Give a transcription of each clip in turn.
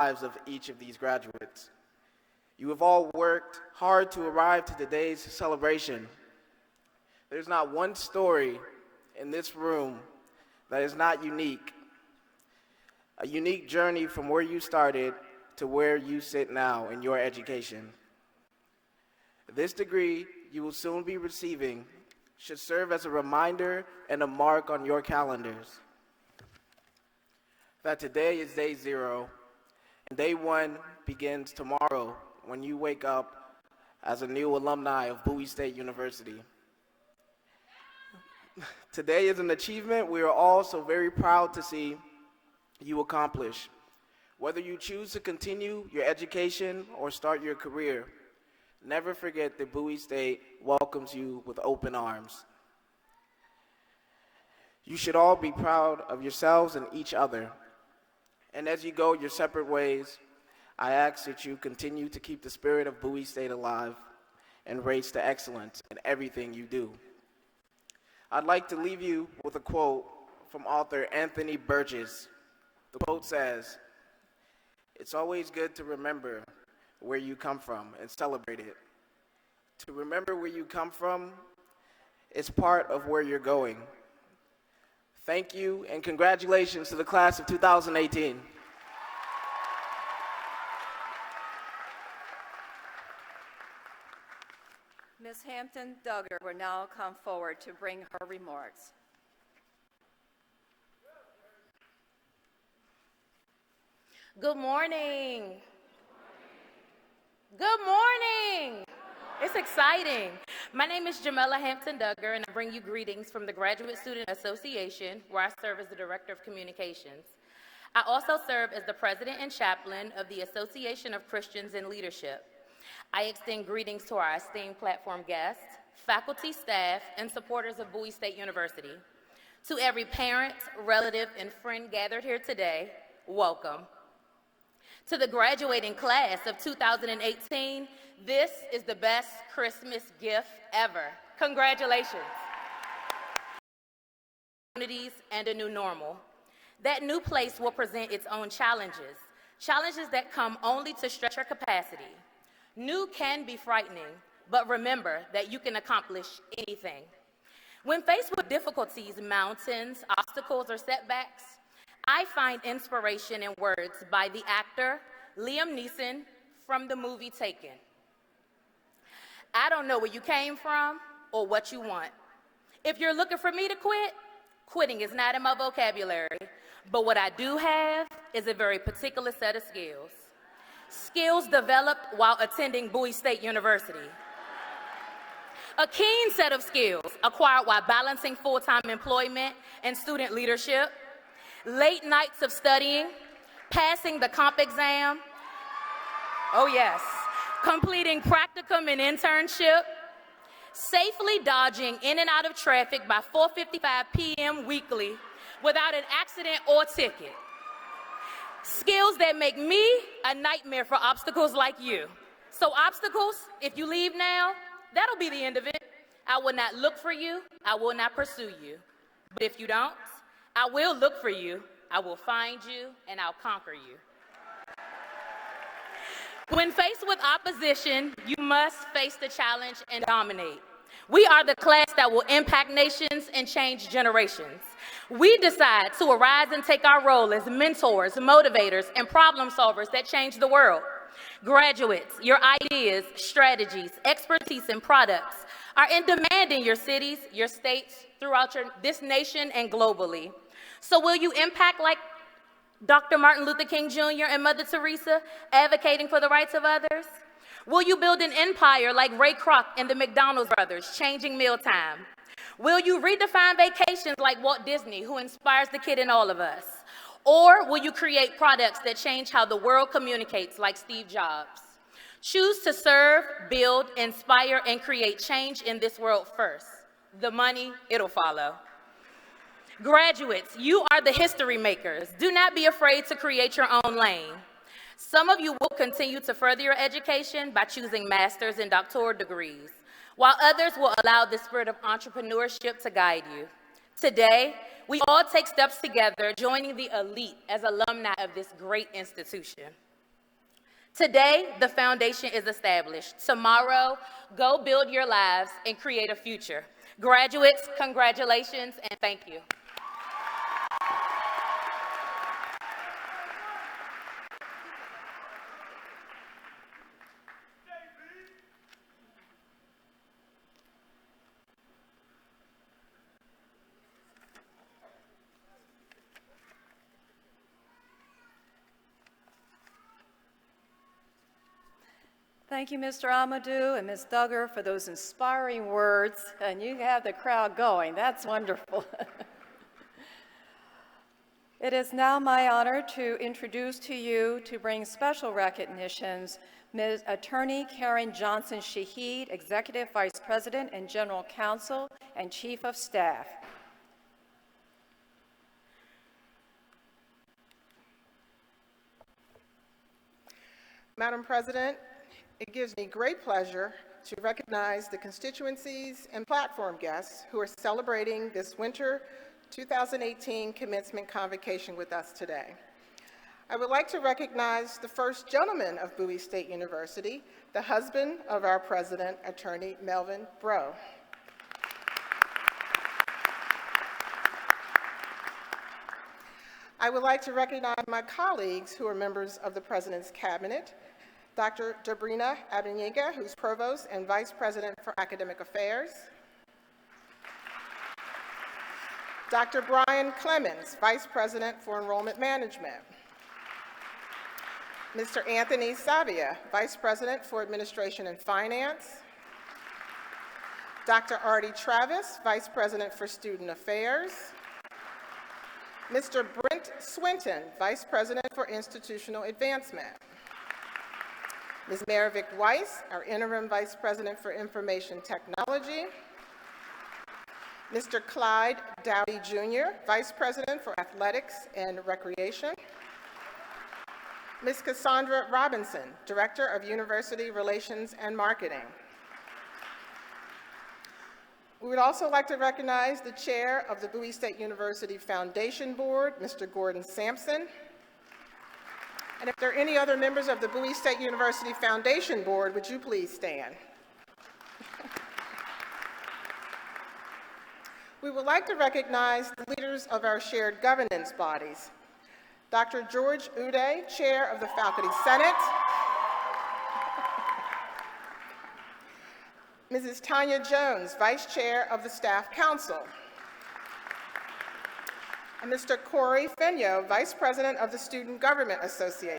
lives of each of these graduates. You have all worked hard to arrive to today's celebration. There's not one story in this room that is not unique. A unique journey from where you started to where you sit now in your education. This degree you will soon be receiving should serve as a reminder and a mark on your calendars that today is day 0 and day 1 begins tomorrow when you wake up as a new alumni of Bowie State University. Today is an achievement we are all so very proud to see you accomplish. Whether you choose to continue your education or start your career, never forget that Bowie State welcomes you with open arms. You should all be proud of yourselves and each other. And as you go your separate ways, I ask that you continue to keep the spirit of Bowie State alive and race to excellence in everything you do. I'd like to leave you with a quote from author Anthony Burgess. The quote says, "It's always good to remember where you come from and celebrate it. To remember where you come from is part of where you're going." Thank you and congratulations to the class of 2018. Ms. Hampton-Duggar will now come forward to bring her remarks. Good morning. Good morning. It's exciting. My name is Jamela Hampton-Duggar, and I bring you greetings from the Graduate Student Association, where I serve as the Director of Communications. I also serve as the President and Chaplain of the Association of Christians in Leadership. I extend greetings to our esteemed platform guests, faculty, staff, and supporters of Bowie State University. To every parent, relative, and friend gathered here today, welcome. To the graduating class of 2018, this is the best Christmas gift ever. Congratulations. Opportunities and a new normal. That new place will present its own challenges, challenges that come only to stretch your capacity. New can be frightening, but remember that you can accomplish anything. When faced with difficulties, mountains, obstacles, or setbacks, I find inspiration in words by the actor Liam Neeson from the movie Taken. I don't know where you came from or what you want. If you're looking for me to quit, quitting is not in my vocabulary, but what I do have is a very particular set of skills. Skills developed while attending Bowie State University. A keen set of skills acquired while balancing full-time employment and student leadership, late nights of studying, passing the comp exam, oh yes, completing practicum and internship, safely dodging in and out of traffic by 4:55 p.m. weekly without an accident or ticket. Skills that make me a nightmare for obstacles like you. So obstacles, if you leave now, that'll be the end of it. I will not look for you, I will not pursue you. But if you don't, I will look for you, I will find you, and I'll conquer you. When faced with opposition, you must face the challenge and dominate. We are the class that will impact nations and change generations. We decide to arise and take our role as mentors, motivators, and problem solvers that change the world. Graduates, your ideas, strategies, expertise, and products are in demand in your cities, your states, throughout this nation, and globally. So will you impact like Dr. Martin Luther King Jr. and Mother Teresa, advocating for the rights of others? Will you build an empire like Ray Kroc and the McDonald's brothers, changing mealtime? Will you redefine vacations like Walt Disney, who inspires the kid in all of us? Or will you create products that change how the world communicates like Steve Jobs? Choose to serve, build, inspire, and create change in this world first. The money, it'll follow. Graduates, you are the history makers. Do not be afraid to create your own lane. Some of you will continue to further your education by choosing master's and doctoral degrees, while others will allow the spirit of entrepreneurship to guide you. Today, we all take steps together, joining the elite as alumni of this great institution. Today, the foundation is established. Tomorrow, go build your lives and create a future. Graduates, congratulations and thank you. Thank you, Mr. Amadou and Ms. Duggar, for those inspiring words, and you have the crowd going. That's wonderful. It is now my honor to introduce to you, to bring special recognitions, Ms. Attorney Karen Johnson Shaheed, Executive Vice President and General Counsel and Chief of Staff. Madam President, it gives me great pleasure to recognize the constituencies and platform guests who are celebrating this winter 2018 commencement convocation with us today. I would like to recognize the first gentleman of Bowie State University, the husband of our president, Attorney Melvin Breaux. I would like to recognize my colleagues who are members of the President's Cabinet, Dr. Dobrina Abinyiga, who's Provost and Vice President for Academic Affairs, Dr. Brian Clemens, Vice President for Enrollment Management, Mr. Anthony Savia, Vice President for Administration and Finance, Dr. Artie Travis, Vice President for Student Affairs, Mr. Brent Swinton, Vice President for Institutional Advancement, Ms. Maravik Weiss, our Interim Vice President for Information Technology, Mr. Clyde Dowdy Jr., Vice President for Athletics and Recreation, Ms. Cassandra Robinson, Director of University Relations and Marketing. We would also like to recognize the Chair of the Bowie State University Foundation Board, Mr. Gordon Sampson. And if there are any other members of the Bowie State University Foundation Board, would you please stand? We would like to recognize the leaders of our shared governance bodies. Dr. George Uday, Chair of the Faculty Senate. Mrs. Tanya Jones, Vice Chair of the Staff Council. And Mr. Corey Fenyo, Vice President of the Student Government Association.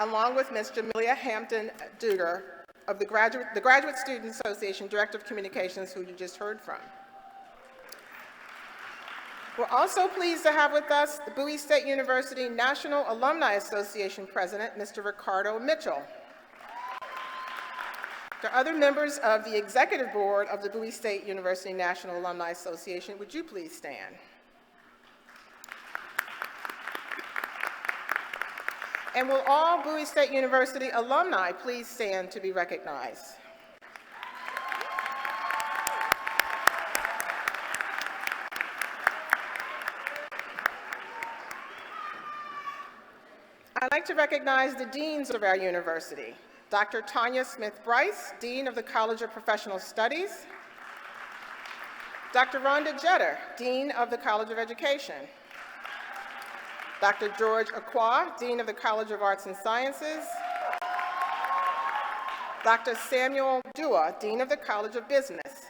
Along with Ms. Jamelia Hampton Duder of the Graduate Student Association, Director of Communications, who you just heard from. We're also pleased to have with us the Bowie State University National Alumni Association President, Mr. Ricardo Mitchell. There are other members of the Executive Board of the Bowie State University National Alumni Association. Would you please stand? And will all Bowie State University alumni please stand to be recognized? I'd like to recognize the deans of our university. Dr. Tanya Smith-Bryce, Dean of the College of Professional Studies. Dr. Rhonda Jetter, Dean of the College of Education. Dr. George Akwa, Dean of the College of Arts and Sciences. Dr. Samuel Dua, Dean of the College of Business.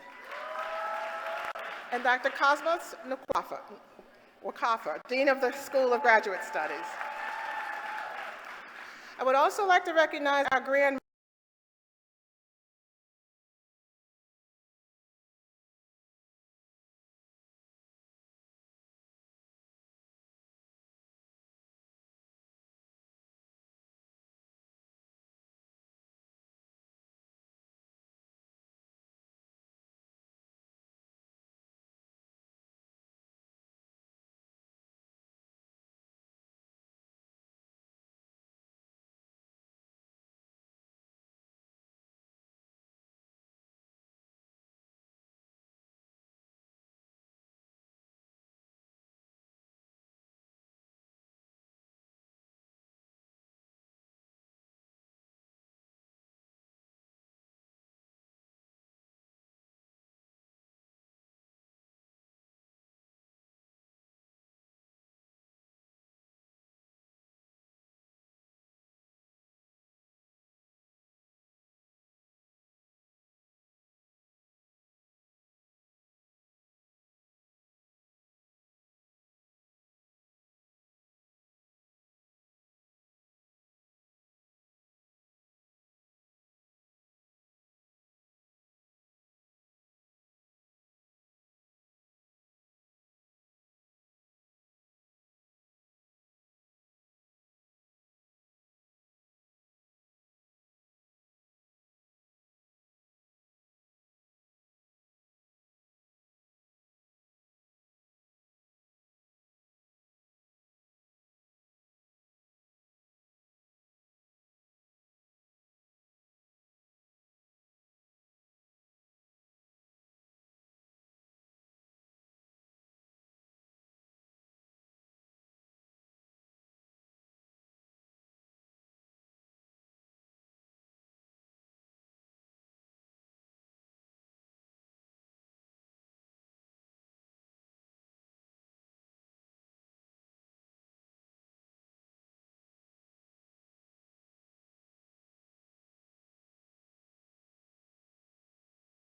And Dr. Cosmos Wakafa, Dean of the School of Graduate Studies. I would also like to recognize our Grand